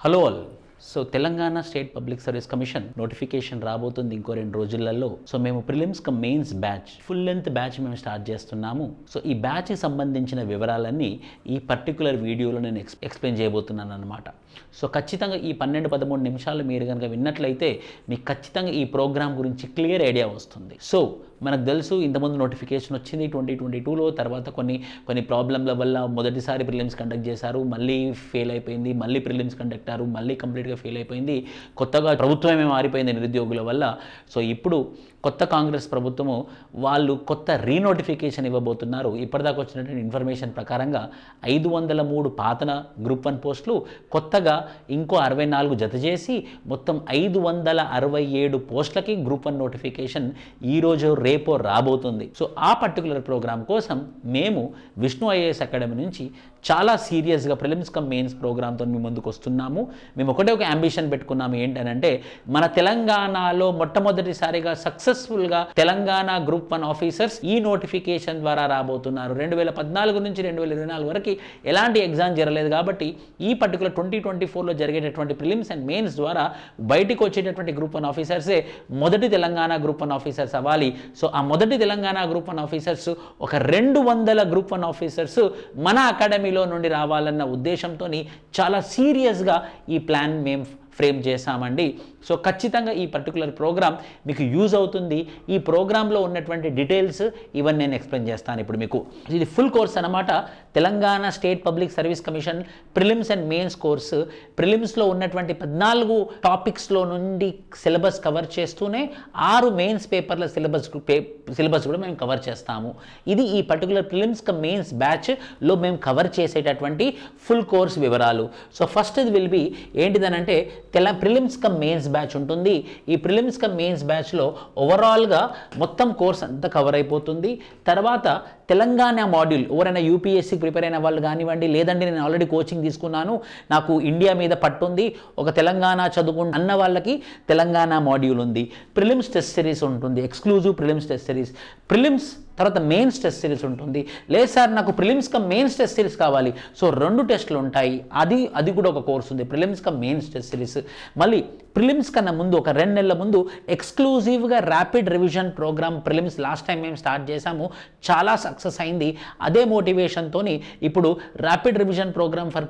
Hello all. So Telangana state public service commission notification రాబోతుంది ఇంకో 2 రోజులలో. సో మేము prelims cum mains batch full length batch మేము start చేస్తున్నాము. సో ఈ బ్యాచ్కి సంబంధించిన వివరాలన్నీ ఈ పర్టికులర్ వీడియోలో నేను ఎక్స్ప్లెయిన్ చేయబోతున్నాను అనమాట. సో ఖచ్చితంగా ఈ 12-13 నిమిషాలు మీరు కనుక విన్నట్లయితే మీకు ఖచ్చితంగా ఈ ప్రోగ్రామ్ గురించి క్లియర్ ఐడియా వస్తుంది. సో మనకు తెలుసు ఇంతకుముందు నోటిఫికేషన్ వచ్చింది 2022లో. తర్వాత కొన్ని ప్రాబ్లంల వల్ల మొదటిసారి ప్రిలిమ్స్ కండక్ట్ చేశారు, మళ్ళీ ఫెయిల్ అయిపోయింది, మళ్ళీ ప్రిలిమ్స్ కండక్ట్ అయ్యారు, మళ్ళీ కంప్లీట్గా ఫెయిల్ అయిపోయింది. కొత్తగా ప్రభుత్వమే మారిపోయింది నిరుద్యోగుల వల్ల. సో ఇప్పుడు కొత్త కాంగ్రెస్ ప్రభుత్వము వాళ్ళు కొత్త రీనోటిఫికేషన్ ఇవ్వబోతున్నారు. ఇప్పటిదాకా వచ్చినటువంటి ఇన్ఫర్మేషన్ ప్రకారంగా 503 పాతన గ్రూప్ 1 పోస్టులు కొత్తగా ఇంకో 64 జత చేసి మొత్తం 567 పోస్టులకి గ్రూప్ 1 నోటిఫికేషన్ ఈరోజు రేపో రాబోతుంది. సో ఆ పర్టికులర్ ప్రోగ్రామ్ కోసం మేము విష్ణు ఐఏఎస్ అకాడమీ నుంచి చాలా సీరియస్గా ప్రిలిమ్స్ కమ్ మెయిన్స్ ప్రోగ్రామ్తో మేము ముందుకు వస్తున్నాము. మేము ఒకటే ఒక అంబిషన్ పెట్టుకున్నాము, ఏంటనంటే మన తెలంగాణలో మొట్టమొదటిసారిగా సక్సెస్ఫుల్గా తెలంగాణ గ్రూప్ 1 ఆఫీసర్స్ ఈ నోటిఫికేషన్ ద్వారా రాబోతున్నారు. 2014 నుంచి 2024 వరకు ఎలాంటి ఎగ్జామ్ జరగలేదు కాబట్టి ఈ పర్టికులర్ 2024లో జరిగేటటువంటి ప్రిలిమ్స్ అండ్ మెయిన్స్ ద్వారా బయటికి వచ్చేటటువంటి గ్రూప్ 1 ఆఫీసర్సే మొదటి తెలంగాణ గ్రూప్ 1 ఆఫీసర్స్ అవ్వాలి. సో ఆ మొదటి తెలంగాణ గ్రూప్ 1 ఆఫీసర్స్ ఒక 200 గ్రూప్ 1 ఆఫీసర్స్ మన అకాడమీలో నుండి రావాలన్న ఉద్దేశంతో చాలా సీరియస్గా ఈ ప్లాన్ మేము ఫ్రేమ్ చేశామండి. సో ఖచ్చితంగా ఈ పర్టికులర్ ప్రోగ్రామ్ మీకు యూజ్ అవుతుంది. ఈ ప్రోగ్రాంలో ఉన్నటువంటి డీటెయిల్స్ ఇవన్నీ నేను ఎక్స్ప్లెయిన్ చేస్తాను ఇప్పుడు మీకు. ఇది ఫుల్ కోర్స్ అనమాట. Telangana state public service commission prelims and mains course. ప్రిలిమ్స్లో ఉన్నటువంటి 14 టాపిక్స్లో నుండి సిలబస్ కవర్ చేస్తూనే 6 మెయిన్స్ పేపర్ల సిలబస్ కూడా మేము కవర్ చేస్తాము. ఇది ఈ పర్టికులర్ ప్రిలిమ్స్ కమ్ మెయిన్స్ బ్యాచ్లో మేము కవర్ చేసేటటువంటి ఫుల్ కోర్స్ వివరాలు. సో ఫస్ట్ ఇది విల్ బి ఏంటిదనంటే ప్రిలిమ్స్ కమ్ మెయిన్స్ బ్యాచ్ ఉంటుంది. ఈ ప్రిలిమ్స్ కమ్ మెయిన్స్ బ్యాచ్లో ఓవరాల్గా మొత్తం కోర్స్ అంతా కవర్ అయిపోతుంది. తర్వాత తెలంగాణ మాడ్యూల్ ఎవరైనా యూపీఎస్సీ ప్రిపేర్ అయిన వాళ్ళు కానివ్వండి, లేదంటే నేను ఆల్రెడీ కోచింగ్ తీసుకున్నాను, నాకు ఇండియా మీద పట్టుంది, ఒక తెలంగాణ అన్న వాళ్ళకి తెలంగాణ మాడ్యూల్ ఉంది. ప్రిలిమ్స్ టెస్ట్ సిరీస్ ఉంటుంది, exclusive prelims test series. Prelims తర్వాత మెయిన్స్ టెస్ట్ సిరీస్ ఉంటుంది. లేదు సార్ నాకు prelims cum mains test series కావాలి, సో 2 టెస్టులు ఉంటాయి, అది కూడా ఒక కోర్స్ ఉంది, prelims cum mains test series. మళ్ళీ ప్రిలిమ్స్ కన్నా ముందు ఒక 2 నెలల ముందు ఎక్స్క్లూజివ్గా rapid revision programme prelims last time మేము స్టార్ట్ చేశాము, చాలా సక్సెస్ అయింది. అదే మోటివేషన్తో ఇప్పుడు ర్యాపిడ్ రివిజన్ ప్రోగ్రామ్ ఫర్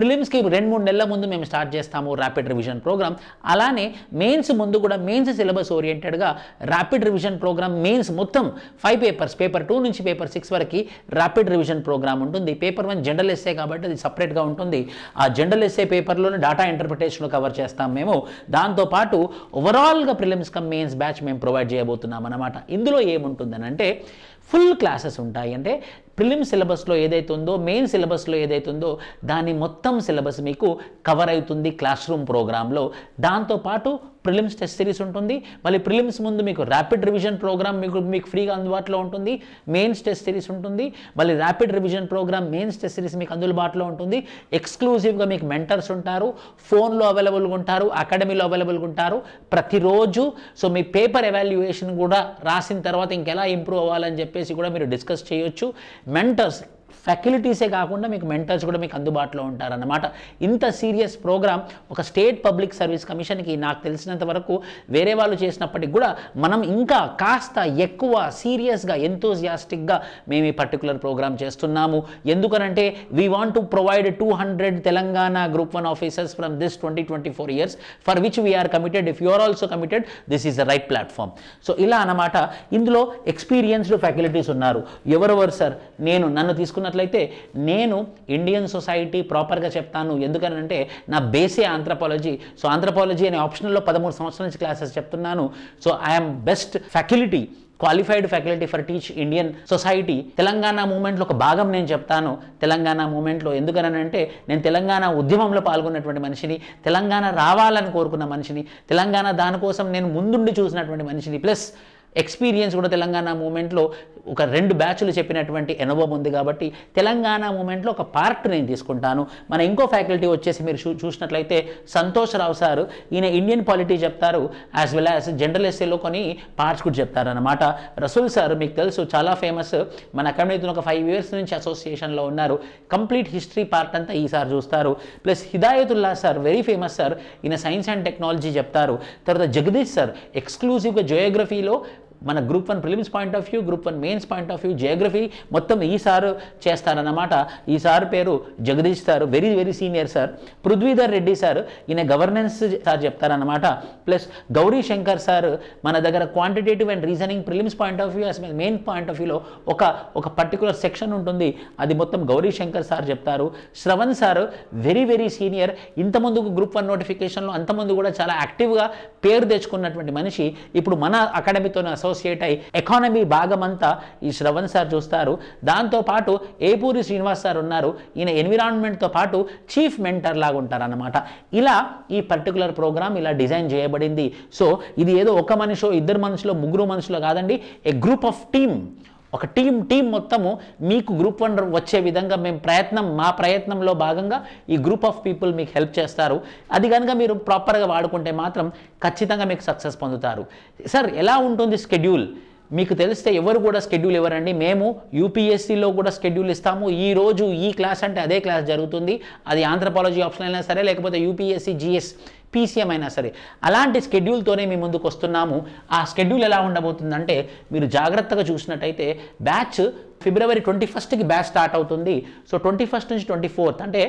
ప్రిలిమ్స్కి 2-3 నెలల ముందు మేము స్టార్ట్ చేస్తాము ర్యాపిడ్ రివిజన్ ప్రోగ్రామ్. అలానే మెయిన్స్ ముందు కూడా మెయిన్స్ సిలబస్ ఓరియంటెడ్గా ర్యాపిడ్ రివిజన్ ప్రోగ్రామ్ మెయిన్స్ మొత్తం 5 పేపర్స్, పేపర్ 2 నుంచి పేపర్ 6 వరకు ర్యాపిడ్ రివిజన్ ప్రోగ్రామ్ ఉంటుంది. పేపర్ 1 జనరల్ ఎస్సే కాబట్టి అది సపరేట్గా ఉంటుంది. ఆ జనరల్ ఎస్సే పేపర్లోనే డాటా ఇంటర్ప్రిటేషన్లో కవర్ చేస్తాం మేము. దాంతోపాటు ఓవరాల్గా ప్రిలిమ్స్ కమ్ మెయిన్స్ బ్యాచ్ మేము ప్రొవైడ్ చేయబోతున్నాం అన్నమాట. ఇందులో ఏముంటుందని అంటే ఫుల్ క్లాసెస్ ఉంటాయి. అంటే ప్రిలిమ్ సిలబస్లో ఏదైతే ఉందో, మెయిన్ సిలబస్లో ఏదైతే ఉందో దాని మొత్తం సిలబస్ మీకు కవర్ అవుతుంది క్లాస్ రూమ్ ప్రోగ్రాంలో. దాంతోపాటు ప్రిలిమ్స్ టెస్ట్ సిరీస్ ఉంటుంది. మళ్ళీ ప్రిలిమ్స్ ముందు మీకు ర్యాపిడ్ రివిజన్ ప్రోగ్రామ్ మీకు ఫ్రీగా అందుబాటులో ఉంటుంది. మెయిన్స్ టెస్ట్ సిరీస్ ఉంటుంది. మళ్ళీ rapid revision programme mains test series మీకు అందుబాటులో ఉంటుంది. ఎక్స్క్లూజివ్గా మీకు మెంటర్స్ ఉంటారు, ఫోన్లో అవైలబుల్గా ఉంటారు, అకాడమీలో అవైలబుల్గా ఉంటారు ప్రతిరోజు. సో మీ పేపర్ ఎవాల్యుయేషన్ కూడా రాసిన తర్వాత ఇంకెలా ఇంప్రూవ్ అవ్వాలని చెప్పేసి కూడా మీరు డిస్కస్ చేయొచ్చు. మెంటర్స్ ఫ్యాకల్టీసే కాకుండా మీకు మెంటర్స్ కూడా మీకు అందుబాటులో ఉంటారన్నమాట. ఇంత సీరియస్ ప్రోగ్రామ్ ఒక స్టేట్ పబ్లిక్ సర్వీస్ కమిషన్కి నాకు తెలిసినంత వరకు వేరే వాళ్ళు చేసినప్పటికి కూడా మనం ఇంకా కాస్త ఎక్కువ సీరియస్గా ఎంతోజియాస్టిక్గా మేము ఈ పర్టికులర్ ప్రోగ్రామ్ చేస్తున్నాము. ఎందుకనంటే we want to provide 200 Telangana group 1 officers from this 2024 years for which we are committed. If you are also committed, this is the right platform. So ఇలా అన్నమాట. ఇందులో ఎక్స్పీరియన్స్డ్ ఫ్యాకల్టీస్ ఉన్నారు. ఎవరెవరు సార్? నన్ను తీసుకున్నట్లయితే నేను ఇండియన్ సొసైటీ ప్రాపర్గా చెప్తాను. ఎందుకనంటే నా బేసే ఆంథ్రపాలజీ. సో ఆంథ్రపాలజీ అనే ఆప్షనల్లో 13 సంవత్సరాల నుంచి క్లాసెస్ చెప్తున్నాను. So I'm best faculty, qualified faculty for teach Indian society. Telangana మూమెంట్లో ఒక భాగం నేను చెప్తాను. తెలంగాణ మూమెంట్లో ఎందుకనంటే నేను తెలంగాణ ఉద్యమంలో పాల్గొన్నటువంటి మనిషిని, తెలంగాణ రావాలని కోరుకున్న మనిషిని, తెలంగాణ దానికోసం నేను ముందుండి చూసినటువంటి మనిషిని. ప్లస్ ఎక్స్పీరియన్స్ కూడా తెలంగాణ మూమెంట్లో ఒక 2 బ్యాచ్లు చెప్పినటువంటి అనుభవం ఉంది కాబట్టి తెలంగాణ మూమెంట్లో ఒక పార్ట్ నేను తీసుకుంటాను. మన ఇంకో ఫ్యాకల్టీ వచ్చేసి మీరు చూసినట్లయితే సంతోష్ రావు సార్, ఈయన ఇండియన్ పాలిటీ చెప్తారు, యాజ్ వెల్ యాజ్ జనరల్ ఎస్ఏలో కొన్ని పార్ట్స్ కూడా చెప్తారనమాట. రసూల్ సార్ మీకు తెలుసు చాలా ఫేమస్, మన అకాడమీతో ఒక 5 years నుంచి అసోసియేషన్లో ఉన్నారు, కంప్లీట్ హిస్టరీ పార్ట్ అంతా ఈసారి చూస్తారు. Plus Hidayatullah sir very famous sir, ఈయన సైన్స్ అండ్ టెక్నాలజీ చెప్తారు. తర్వాత జగదీష్ సార్ ఎక్స్క్లూజివ్గా జియోగ్రఫీలో మన group 1 prelims point of view, group 1 mains point of view, geography మొత్తం ఈ సార్ చేస్తారన్నమాట. ఈ సార్ పేరు Jagdish sir, very very senior sir. Prithvidhar Reddy sir, ఈయన గవర్నెన్స్ సార్ చెప్తారన్నమాట. ప్లస్ గౌరీ శంకర్ సార్ మన దగ్గర quantitative and reasoning prelims point of view as main point of వ్యూలో ఒక పర్టికులర్ సెక్షన్ ఉంటుంది, అది మొత్తం గౌరీ శంకర్ సార్ చెప్తారు. Shravan sir very very senior, ఇంతకుముందు గ్రూప్ 1 నోటిఫికేషన్లో అంతకుముందు కూడా చాలా యాక్టివ్గా పేరు తెచ్చుకున్నటువంటి మనిషి, ఇప్పుడు మన అకాడమీతో అసోసియేట్ అయ్యి ఎకానమీ భాగమంతా ఈ శ్రవణ్ సార్ చూస్తారు. దాంతోపాటు ఏపూరి శ్రీనివాస్ సార్ ఉన్నారు, ఈయన ఎన్విరాన్మెంట్తో పాటు చీఫ్ మెంటర్ లాగా ఉంటారన్నమాట. ఇలా ఈ పర్టికులర్ ప్రోగ్రామ్ ఇలా డిజైన్ చేయబడింది. సో ఇది ఏదో ఒక మనిషో 2 మనుషులో 3 మనుషులో కాదండి, ఏ గ్రూప్ ఆఫ్ టీమ్, ఒక టీం మొత్తము మీకు గ్రూప్ 1 వచ్చే విధంగా మేము మా ప్రయత్నంలో భాగంగా ఈ గ్రూప్ ఆఫ్ పీపుల్ మీకు హెల్ప్ చేస్తారు. అది కనుక మీరు ప్రాపర్గా వాడుకుంటే మాత్రం ఖచ్చితంగా మీకు సక్సెస్ పొందుతారు. సార్ ఎలా ఉంటుంది స్కెడ్యూల్? మీకు తెలిస్తే ఎవరు కూడా స్కెడ్యూల్ ఇవ్వరండి, మేము యూపీఎస్సీలో కూడా స్కెడ్యూల్ ఇస్తాము. ఈ రోజు ఈ క్లాస్ అంటే అదే క్లాస్ జరుగుతుంది, అది ఆంథ్రపాలజీ ఆప్షన్ అయినా సరే లేకపోతే యూపీఎస్సీ జిఎస్ పీసీఎం అయినా సరే అలాంటి స్కెడ్యూల్తోనే మేము ముందుకు వస్తున్నాము. ఆ స్కెడ్యూల్ ఎలా ఉండబోతుందంటే మీరు జాగ్రత్తగా చూసినట్టయితే batch February 21st batch start అవుతుంది. సో 21st నుంచి 24th అంటే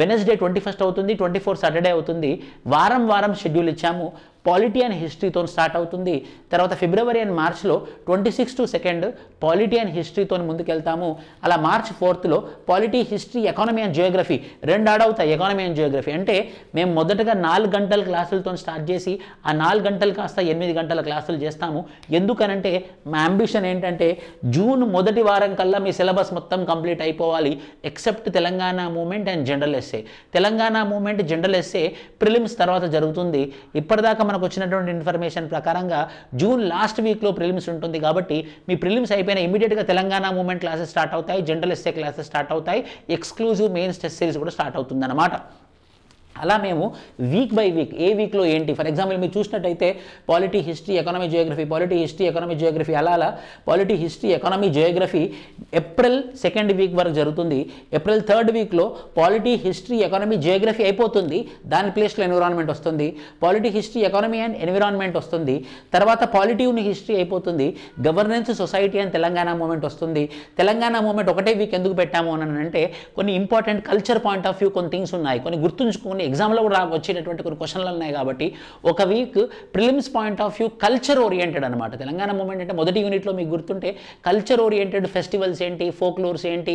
వెనస్డే 21st అవుతుంది, 24th సాటర్డే అవుతుంది. వారం షెడ్యూల్ ఇచ్చాము. పాలిటీ అండ్ హిస్టరీతో స్టార్ట్ అవుతుంది. తర్వాత ఫిబ్రవరి అండ్ మార్చ్లో 26 to 2 పాలిటీ అండ్ హిస్టరీతో ముందుకెళ్తాము. అలా March 4th polity, history, economy and Geography 2 add అవుతాయి. ఎకానమీ అండ్ జియోగ్రఫీ అంటే మేము మొదటగా 4 గంటల క్లాసులతో స్టార్ట్ చేసి ఆ 4 గంటలు కాస్త 8 గంటల క్లాసులు చేస్తాము. ఎందుకనంటే మా అంబిషన్ ఏంటంటే జూన్ మొదటి వారం కల్లా మీ సిలబస్ మొత్తం కంప్లీట్ అయిపోవాలి, except Telangana movement and general SA. Telangana movement, general SA prelims తర్వాత జరుగుతుంది. ఇప్పటిదాకా మనకు వచ్చినటువంటి ఇన్ఫర్మేషన్ ప్రకారంగా జూన్ లాస్ట్ వీక్లో ప్రిలిమ్స్ ఉంటుంది కాబట్టి మీ ప్రిలిమ్స్ అయిపోయిన ఇమీడియట్గా తెలంగాణ మూమెంట్ క్లాసెస్ స్టార్ట్ అవుతాయి, జనరల్ ఎస్ఏ క్లాసెస్ స్టార్ట్ అవుతాయి, ఎక్స్క్లూజివ్ మెయిన్స్ టెస్ట్ సిరీస్ కూడా స్టార్ట్ అవుతుంది అన్నమాట. అలా మేము వీక్ బై వీక్ ఏ వీక్లో ఏంటి, ఫర్ ఎగ్జాంపుల్ మీరు చూసినట్టయితే polity, history, economy, geography, polity, history, economy, geography అలా polity, history, economy, geography April 2nd week వరకు జరుగుతుంది. ఏప్రిల్ 3rd వీక్లో పాలిటీ, హిస్టరీ, ఎకానమీ, జియోగ్రఫీ అయిపోతుంది, దాని ప్లేస్లో ఎన్విరాన్మెంట్ వస్తుంది. Polity, history, economy and environment వస్తుంది. తర్వాత పాలిటీ ఉన్న హిస్టరీ అయిపోతుంది, governance, society and Telangana movement వస్తుంది. తెలంగాణ మూమెంట్ ఒకటే వీక్ ఎందుకు పెట్టాము అని అంటే కొన్ని important culture point of view కొన్ని థింగ్స్ ఉన్నాయి, కొన్ని గుర్తుంచుకొని ఎగ్జామ్లో కూడా వచ్చేటటువంటి కొన్ని క్వశ్చన్లు ఉన్నాయి కాబట్టి ఒక week prelims point of view culture oriented అనమాట. తెలంగాణ మూమెంట్ అంటే మొదటి యూనిట్లో మీకు గుర్తుంటే కల్చర్ ఓరియంటెడ్, ఫెస్టివల్స్ ఏంటి, ఫోక్లోర్స్ ఏంటి,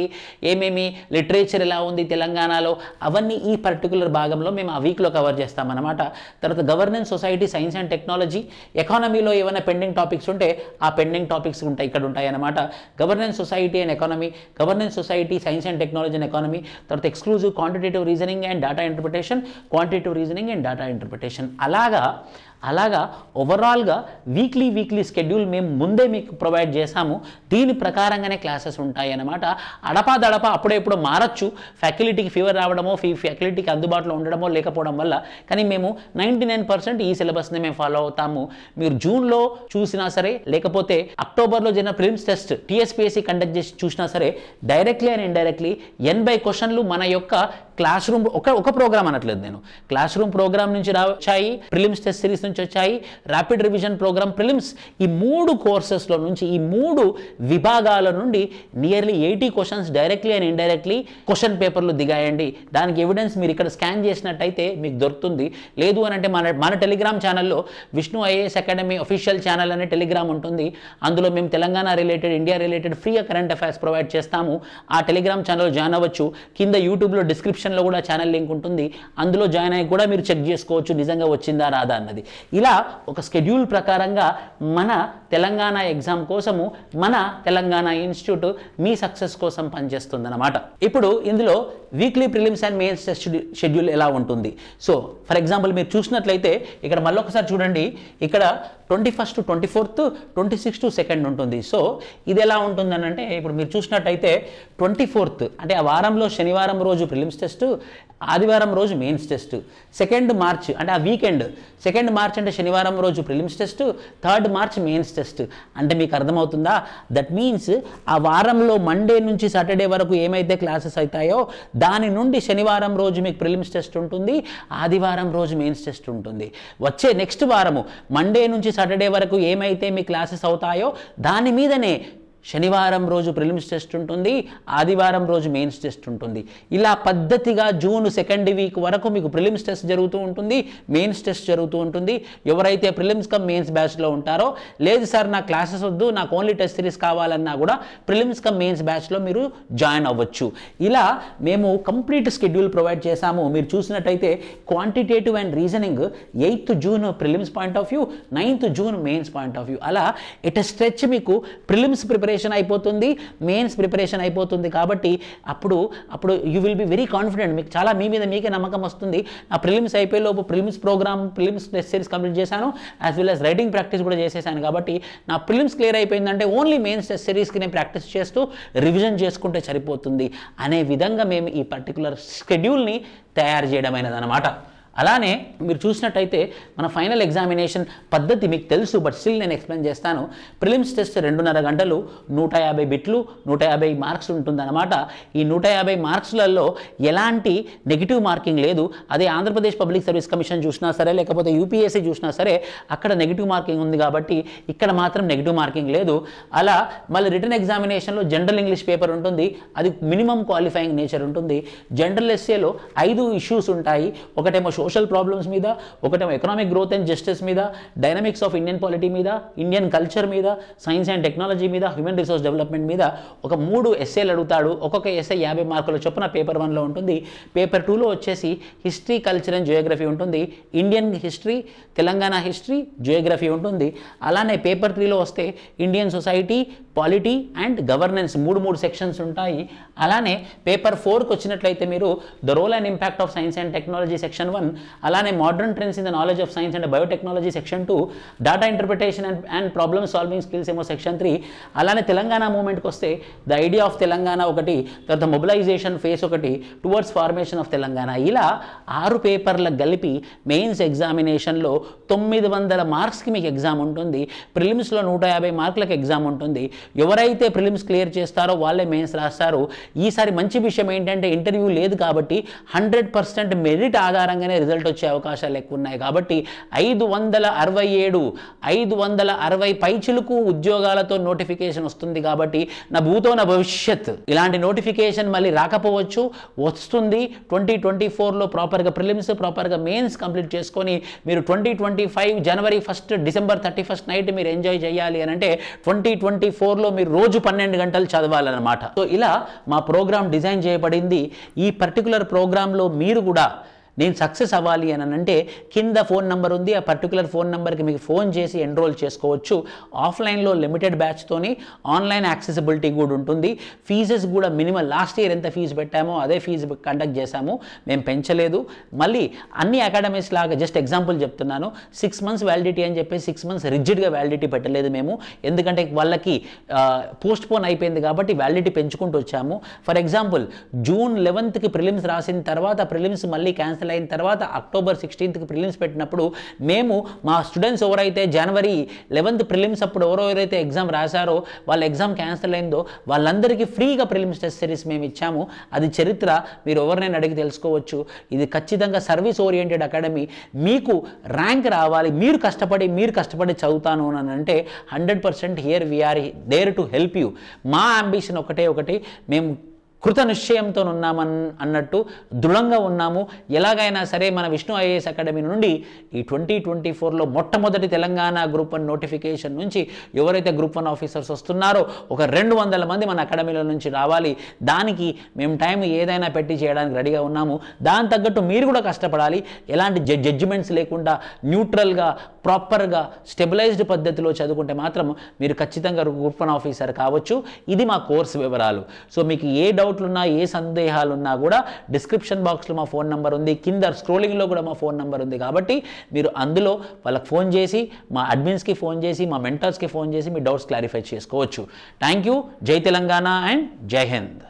ఏమేమి లిటరేచర్ ఎలా ఉంది తెలంగాణలో, అవన్నీ ఈ పర్టికులర్ భాగంలో మేము ఆ వీక్లో కవర్ చేస్తామన్నమాట. తర్వాత governance, society, science and technology, ఎకానమీలో ఏమైనా పెండింగ్ టాపిక్స్ ఉంటే ఆ పెండింగ్ టాపిక్స్ ఇక్కడ ఉంటాయి అన్నమాట. Governance, society and economy, governance, society, science and technology and economy. తర్వాత exclusive quantitative reasoning and data interpretation, quantitative reasoning and data interpretation. అలాగా ఓవరాల్గా వీక్లీ స్కెడ్యూల్ మేము ముందే మీకు ప్రొవైడ్ చేశాము. దీని ప్రకారంగానే క్లాసెస్ ఉంటాయి అన్నమాట. అడపా అప్పుడెప్పుడు మారచ్చు, ఫ్యాకల్టీకి ఫీవర్ రావడమో, ఫ్యాకల్టీకి అందుబాటులో ఉండడమో లేకపోవడం వల్ల, కానీ మేము 99% ఈ సిలబస్ని మేము ఫాలో అవుతాము. మీరు జూన్లో చూసినా సరే లేకపోతే అక్టోబర్లో జరిగిన ప్రిలిమ్స్ టెస్ట్ టీఎస్పీఎస్సీ కండక్ట్ చేసి చూసినా సరే డైరెక్ట్లీ అండ్ ఇండైరెక్ట్లీ 80 క్వశ్చన్లు మన యొక్క క్లాస్ రూమ్ ఒక ప్రోగ్రామ్ అనట్లేదు నేను, క్లాస్ రూమ్ ప్రోగ్రామ్ నుంచి వచ్చాయి, ప్రిలిమ్స్ టెస్ట్ సిరీస్ నుంచి వచ్చాయి, ర్యాపిడ్ రివిజన్ ప్రోగ్రామ్, ప్రిలిమ్స్, ఈ 3 కోర్సెస్లో నుంచి ఈ 3 విభాగాల నుండి nearly 80 questions directly and indirectly question పేపర్లు దిగాయండి. దానికి ఎవిడెన్స్ మీరు ఇక్కడ స్కాన్ చేసినట్టయితే మీకు దొరుకుతుంది. లేదు అని అంటే మన టెలిగ్రామ్ ఛానల్లో Vishnu IAS academy official channel అనే టెలిగ్రామ్ ఉంటుంది. అందులో మేము తెలంగాణ రిలేటెడ్, ఇండియా రిలేటెడ్ ఫ్రీగా కరెంట్ అఫైర్స్ ప్రొవైడ్ చేస్తాము. ఆ టెలిగ్రామ్ ఛానల్ జాయిన్ అవ్వచ్చు. కింద యూట్యూబ్లో డిస్క్రిప్షన్లో కూడా ఛానల్ లింక్ ఉంటుంది, అందులో జాయిన్ అయ్యి కూడా మీరు చెక్ చేసుకోవచ్చు నిజంగా వచ్చిందా రాదా అన్నది. ఇలా ఒక షెడ్యూల్ ప్రకారంగా మన తెలంగాణ ఎగ్జామ్ కోసము మన తెలంగాణ ఇన్స్టిట్యూట్ మీ సక్సెస్ కోసం పనిచేస్తుందన్నమాట. ఇప్పుడు ఇందులో weekly prelims and mains test schedule ఎలా ఉంటుంది? సో ఫర్ ఎగ్జాంపుల్ మీరు చూసినట్లయితే ఇక్కడ మళ్ళీ ఒకసారి చూడండి, ఇక్కడ 21st to 24th, 26th to 2nd ఉంటుంది. సో ఇది ఎలా ఉంటుందని అంటే ఇప్పుడు మీరు చూసినట్టయితే 24th అంటే ఆ వారంలో శనివారం రోజు ప్రిలిమ్స్ టెస్ట్, ఆదివారం రోజు మెయిన్స్ టెస్ట్. 2nd March అంటే ఆ వీకెండ్, 2nd March అంటే శనివారం రోజు prelims test, 3rd March mains test. అంటే మీకు అర్థమవుతుందా? దట్ మీన్స్ ఆ వారంలో మండే నుంచి సాటర్డే వరకు ఏమైతే క్లాసెస్ అవుతాయో దాని నుండి శనివారం రోజు మీకు ప్రిలిమ్స్ టెస్ట్ ఉంటుంది, ఆదివారం రోజు మెయిన్స్ టెస్ట్ ఉంటుంది. వచ్చే నెక్స్ట్ వారము మండే నుంచి సాటర్డే వరకు ఏమైతే మీ క్లాసెస్ అవుతాయో దాని మీదనే శనివారం రోజు ప్రిలిమ్స్ టెస్ట్ ఉంటుంది, ఆదివారం రోజు మెయిన్స్ టెస్ట్ ఉంటుంది. ఇలా పద్ధతిగా జూన్ 2nd వీక్ వరకు మీకు ప్రిలిమ్స్ టెస్ట్ జరుగుతూ ఉంటుంది, మెయిన్స్ టెస్ట్ జరుగుతూ ఉంటుంది. ఎవరైతే ప్రిలిమ్స్ కమ్ మెయిన్స్ బ్యాచ్లో ఉంటారో, లేదు సార్ నాకు క్లాసెస్ వద్దు, నాకు ఓన్లీ టెస్ట్ సిరీస్ కావాలన్నా కూడా ప్రిలిమ్స్ కమ్ మెయిన్స్ బ్యాచ్లో మీరు జాయిన్ అవ్వచ్చు. ఇలా మేము కంప్లీట్ షెడ్యూల్ ప్రొవైడ్ చేశాము. మీరు చూసినట్టయితే quantitative and reasoning 8th June prelims point of view, 9th June mains point of view. అలా ఇట్ స్ట్రెచ్ మీకు ప్రిలిమ్స్ ప్రిపరేషన్ అయిపోతుంది, మెయిన్స్ ప్రిపరేషన్ అయిపోతుంది. కాబట్టి అప్పుడు you will be very confident. మీకు చాలా మీ మీద మీకే నమ్మకం వస్తుంది. ఆ ప్రిలిమ్స్ అయిపోయేలోపు prelims program, prelims test series complete చేశాను, as well as writing practice కూడా చేసేసాను. కాబట్టి నా ప్రిలిమ్స్ క్లియర్ అయిపోయిందంటే ఓన్లీ మెయిన్స్ టెస్ట్ సిరీస్కి నేను ప్రాక్టీస్ చేస్తూ రివిజన్ చేసుకుంటే సరిపోతుంది అనే విధంగా మేము ఈ పర్టికులర్ షెడ్యూల్ని తయారు చేయడమైనదన్నమాట. అలానే మీరు చూసినట్టయితే మన ఫైనల్ ఎగ్జామినేషన్ పద్ధతి మీకు తెలుసు, బట్ స్టిల్ నేను ఎక్స్ప్లెయిన్ చేస్తాను. ప్రిలిమ్స్ టెస్ట్ 2.5 గంటలు, 150 బిట్లు, 150 మార్క్స్ ఉంటుందన్నమాట. ఈ 150 మార్క్స్లలో ఎలాంటి నెగిటివ్ మార్కింగ్ లేదు. అదే ఆంధ్రప్రదేశ్ పబ్లిక్ సర్వీస్ కమిషన్ చూసినా సరే, లేకపోతే యూపీఎస్సీ చూసినా సరే అక్కడ నెగిటివ్ మార్కింగ్ ఉంది కాబట్టి ఇక్కడ మాత్రం నెగిటివ్ మార్కింగ్ లేదు. అలా మళ్ళీ రిటర్న్ ఎగ్జామినేషన్లో జనరల్ ఇంగ్లీష్ పేపర్ ఉంటుంది, అది మినిమం క్వాలిఫైయింగ్ నేచర్ ఉంటుంది. జనరల్ ఎస్ఏలో 5 ఇష్యూస్ ఉంటాయి. ఒకటేమో సోషల్ ప్రాబ్లమ్స్ మీద, ఒకటేమో ఎకనామిక్ గ్రోత్ అండ్ జస్టిస్ మీద, డైనమిక్స్ ఆఫ్ ఇండియన్ పాలిటీ మీద, ఇండియన్ కల్చర్ మీద, సైన్స్ అండ్ టెక్నాలజీ మీద, హ్యూమన్ రిసోర్స్ డెవలప్మెంట్ మీద ఒక 3 ఎస్ఏలు అడుగుతాడు. ఒక్కొక్క ఎస్ఏ 50 మార్కుల చొప్పున పేపర్ 1లో ఉంటుంది. పేపర్ 2లో వచ్చేసి హిస్టరీ, కల్చర్ అండ్ జియోగ్రఫీ ఉంటుంది. Indian history, Telangana history, geography ఉంటుంది. అలానే పేపర్ 3లో వస్తే Indian society, polity and governance 3 sections ఉంటాయి. అలానే పేపర్ 4కి వచ్చినట్లయితే మీరు the role and impact of science and technology section 1, అలానే modern trends in the knowledge of science and biotechnology section 2, data interpretation and problem solving skills ఏమో section 3. అలానే తెలంగాణ మూవ్మెంట్కి వస్తే the idea of Telangana ఒకటి, తర్వాత మొబిలైజేషన్ ఫేస్ ఒకటి, towards formation of Telangana. ఇలా 6 పేపర్లకు కలిపి mains ఎగ్జామినేషన్లో 900 మార్క్స్కి మీకు ఎగ్జామ్ ఉంటుంది. ప్రిలిమ్స్లో 150 మార్కులకు ఎగ్జామ్ ఉంటుంది. ఎవరైతే ప్రిలిమ్స్ క్లియర్ చేస్తారో వాళ్ళే మెయిన్స్ రాస్తారు. ఈసారి మంచి విషయం ఏంటంటే ఇంటర్వ్యూ లేదు కాబట్టి 100% మెరిట్ ఆధారంగానే రిజల్ట్ వచ్చే అవకాశాలు ఎక్కువ ఉన్నాయి. కాబట్టి 560 పైచిలుకు ఉద్యోగాలతో నోటిఫికేషన్ వస్తుంది. కాబట్టి నా భూతో నా భవిష్యత్. ఇలాంటి నోటిఫికేషన్ మళ్ళీ రాకపోవచ్చు, వస్తుంది. 2024లో ప్రాపర్గా ప్రిలిమ్స్, ప్రాపర్గా మెయిన్స్ కంప్లీట్ చేసుకొని మీరు 2025 January 1st, December 31st night మీరు ఎంజాయ్ చేయాలి అని అంటే 2024లో మీరు రోజు 12 గంటలు చదవాలన్నమాట. సో ఇలా మా ప్రోగ్రామ్ డిజైన్ చేయబడింది. ఈ పర్టికులర్ ప్రోగ్రాంలో మీరు కూడా నేను సక్సెస్ అవ్వాలి అని అంటే కింద ఫోన్ నెంబర్ ఉంది, ఆ పర్టికులర్ ఫోన్ నెంబర్కి మీకు ఫోన్ చేసి ఎన్రోల్ చేసుకోవచ్చు. ఆఫ్లైన్లో లిమిటెడ్ బ్యాచ్తోని, ఆన్లైన్ యాక్సెసిబిలిటీ కూడా ఉంటుంది. ఫీజెస్ కూడా మినిమం లాస్ట్ ఇయర్ ఎంత ఫీజు పెట్టామో అదే ఫీజు కండక్ట్ చేశాము, మేము పెంచలేదు. మళ్ళీ అన్ని అకాడమీస్ లాగా జస్ట్ ఎగ్జాంపుల్ చెప్తున్నాను, 6 months వ్యాలిడిటీ అని చెప్పి 6 months రిజిడ్గా వ్యాలిడిటీ పెట్టలేదు మేము. ఎందుకంటే వాళ్ళకి పోస్ట్ పోన్ అయిపోయింది కాబట్టి వ్యాలిడిటీ పెంచుకుంటూ వచ్చాము. For example June 11th prelims రాసిన తర్వాత ప్రిలిమ్స్ మళ్ళీ క్యాన్సిల్ అయిన తర్వాత October 16th ప్రిలిమ్స్ పెట్టినప్పుడు మేము మా స్టూడెంట్స్ ఎవరైతే January 11th ప్రిలిమ్స్ అప్పుడు ఎవరైతే ఎగ్జామ్ రాశారో వాళ్ళ ఎగ్జామ్ క్యాన్సిల్ అయిందో వాళ్ళందరికీ ఫ్రీగా ప్రిలిమ్స్ టెస్ట్ సిరీస్ మేము ఇచ్చాము. అది చరిత్ర, మీరు ఎవరినైనా అడిగి తెలుసుకోవచ్చు. ఇది ఖచ్చితంగా సర్వీస్ ఓరియంటెడ్ అకాడమీ. మీకు ర్యాంక్ రావాలి, మీరు కష్టపడి చదువుతాను అని అంటే 100% here we are there to help you. మా అంబిషన్ ఒకటి, మేము కృత నిశ్చయంతో అన్నట్టు దృఢంగా ఉన్నాము. ఎలాగైనా సరే మన విష్ణు ఐఏఎస్ అకాడమీ నుండి ఈ 2024లో మొట్టమొదటి తెలంగాణ గ్రూప్ 1 నోటిఫికేషన్ నుంచి ఎవరైతే గ్రూప్ 1 ఆఫీసర్స్ వస్తున్నారో ఒక 200 మంది మన అకాడమీలో నుంచి రావాలి. దానికి మేము టైం ఏదైనా పెట్టి చేయడానికి రెడీగా ఉన్నాము. దాని తగ్గట్టు మీరు కూడా కష్టపడాలి. ఎలాంటి జడ్జిమెంట్స్ లేకుండా న్యూట్రల్గా ప్రాపర్గా స్టెబిలైజ్డ్ పద్ధతిలో చదువుకుంటే మాత్రం మీరు ఖచ్చితంగా గ్రూప్ 1 ఆఫీసర్ కావచ్చు. ఇది మా కోర్సు వివరాలు. సో మీకు ఏ డౌట్లున్నా ఏ సందేహాలు ఉన్నా కూడా డిస్క్రిప్షన్ బాక్స్లో మా ఫోన్ నెంబర్ ఉంది, కింద స్క్రోలింగ్లో కూడా మా ఫోన్ నెంబర్ ఉంది. కాబట్టి మీరు అందులో వాళ్ళకి ఫోన్ చేసి, మా అడ్మిన్స్కి ఫోన్ చేసి, మా మెంటర్స్కి ఫోన్ చేసి మీ డౌట్స్ క్లారిఫై చేసుకోవచ్చు. Thank you. జై తెలంగాణ అండ్ జై హింద్.